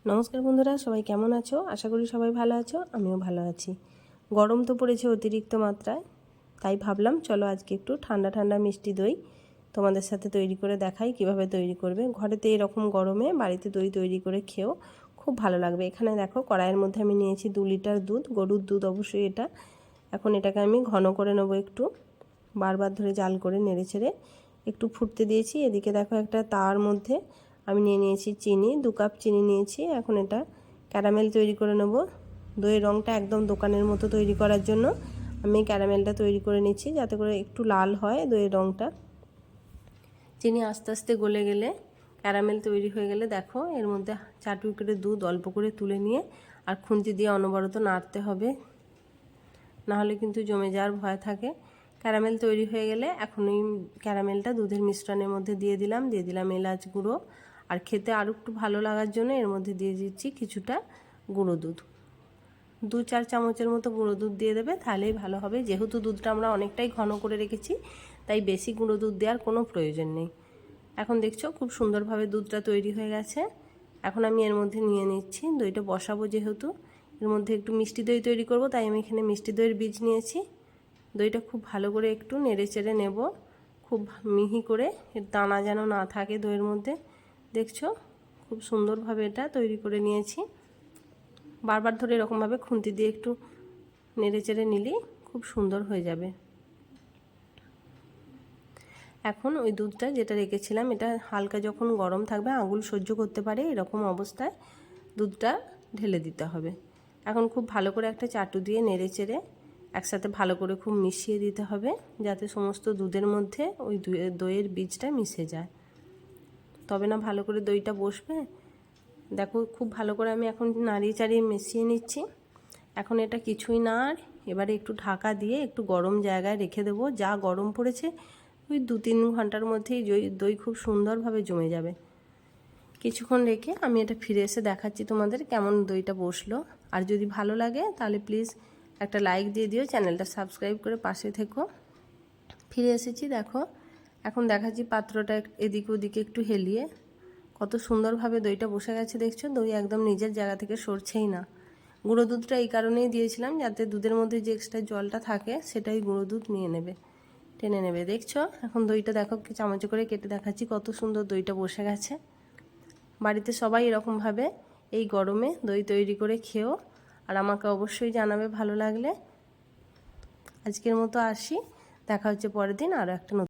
নমস্কার বন্ধুরা, সবাই কেমন আছো? আশা করি সবাই ভালো আছো। আমিও ভালো আছি। গরম তো পড়েছে অতিরিক্ত মাত্রায়, তাই ভাবলাম চলো আজকে একটু ঠান্ডা ঠান্ডা মিষ্টি দই তোমাদের সাথে তৈরি করে দেখাই কিভাবে তৈরি করবে। ঘরেতে এরকম গরমে বাড়িতে দই তৈরি করে খেও, খুব ভালো লাগবে। এখানে দেখো কড়াইয়ের মধ্যে আমি নিয়েছি 2 লিটার দুধ, গরুর দুধ অবশ্যই এটা। এখন এটাকে আমি ঘন করে নেবো, একটু বারবার ধরে জাল করে নেড়ে ছেড়ে একটু ফুটতে দিয়েছি। এদিকে দেখো একটা তাওয়ার মধ্যে আমি নিয়ে নিয়েছি চিনি, 2 কাপ চিনি নিয়েছি। এখন এটা ক্যারামেল তৈরি করে নেব। দইয়ের রঙটা একদম দোকানের মতো তৈরি করার জন্য আমি ক্যারামেলটা তৈরি করে নিচ্ছি, যাতে করে একটু লাল হয় দইয়ের রঙটা। চিনি আস্তে আস্তে গলে গেলে, ক্যারামেল তৈরি হয়ে গেলে দেখো এর মধ্যে 4 টুকরো দুধ অল্প করে তুলে নিয়ে আর খুন্তি দিয়ে অনবরত নাড়তে হবে, নাহলে কিন্তু জমে যাওয়ার ভয় থাকে। ক্যারামেল তৈরি হয়ে গেলে এখন এই ক্যারামেলটা দুধের মিশ্রণের মধ্যে দিয়ে দিলাম এলাচ গুঁড়ো। আর খেতে আরও একটু ভালো লাগার জন্য এর মধ্যে দিয়ে দিচ্ছি কিছুটা গুঁড়ো দুধ। 2-4 চামচের মতো গুঁড়ো দুধ দিয়ে দেবে, তাহলেই ভালো হবে। যেহেতু দুধটা আমরা অনেকটাই ঘন করে রেখেছি, তাই বেশি গুঁড়ো দুধ দেওয়ার কোনো প্রয়োজন নেই। এখন দেখছো খুব সুন্দরভাবে দুধটা তৈরি হয়ে গেছে। এখন আমি এর মধ্যে নিয়ে নিচ্ছি দইটা বসাবো, যেহেতু এর মধ্যে একটু মিষ্টি দই তৈরি করব, তাই আমি এখানে মিষ্টি দইয়ের বীজ নিয়েছি। দইটা খুব ভালো করে একটু নেড়ে চেড়ে নেব, খুব মিহি করে, এর দানা যেন না থাকে দইয়ের মধ্যে। দেখছো খুব সুন্দরভাবে এটা তৈরি করে নিয়েছি। বারবার ধরে এরকমভাবে খুন্তি দিয়ে একটু নেড়ে চেড়ে নিলেই খুব সুন্দর হয়ে যাবে। এখন ওই দুধটা যেটা রেখেছিলাম, এটা হালকা যখন গরম থাকবে, আঙুল সহ্য করতে পারে এরকম অবস্থায় দুধটা ঢেলে দিতে হবে। এখন খুব ভালো করে একটা চাটু দিয়ে নেড়ে চেড়ে একসাথে ভালো করে খুব মিশিয়ে দিতে হবে, যাতে সমস্ত দুধের মধ্যে ওই দইয়ের বীজটা মিশে যায়, তবে না ভালো করে দইটা বসবে। দেখো খুব ভালো করে আমি এখন নাড়িয়ে চাড়িয়ে মিশিয়ে নিচ্ছি। এখন এটা কিছুই না, আর এবারে একটু ঢাকা দিয়ে একটু গরম জায়গায় রেখে দেবো। যা গরম পড়েছে, ওই 2-3 ঘন্টার মধ্যেই দই খুব সুন্দরভাবে জমে যাবে। কিছুক্ষণ রেখে আমি এটা ফিরে এসে দেখাচ্ছি তোমাদের কেমন দইটা বসলো। আর যদি ভালো লাগে তাহলে প্লিজ একটা লাইক দিয়ে দিও, চ্যানেলটা সাবস্ক্রাইব করে পাশে থেকো। ফিরে এসেছি, দেখো এখন দেখাচ্ছি পাত্রটা এদিক ওদিকে একটু হেলিয়ে কত সুন্দরভাবে দইটা বসে গেছে। দেখছো দই একদম নিজের জায়গা থেকে সরছেই না। গুঁড়ো দুধটা এই কারণেই দিয়েছিলাম, যাতে দুধের মধ্যে যে এক্সট্রা জলটা থাকে সেটাই গুঁড়ো দুধ নিয়ে নেবে, টেনে নেবে। দেখছো এখন দইটা দেখো চামচে করে কেটে দেখাচ্ছি কত সুন্দর দইটা বসে গেছে। বাড়িতে সবাই এরকমভাবে এই গরমে দই তৈরি করে খেও, আর আমাকে অবশ্যই জানাবে ভালো লাগলে। আজকের মতো আসি, দেখা হচ্ছে পরের দিন আরও একটা নতুন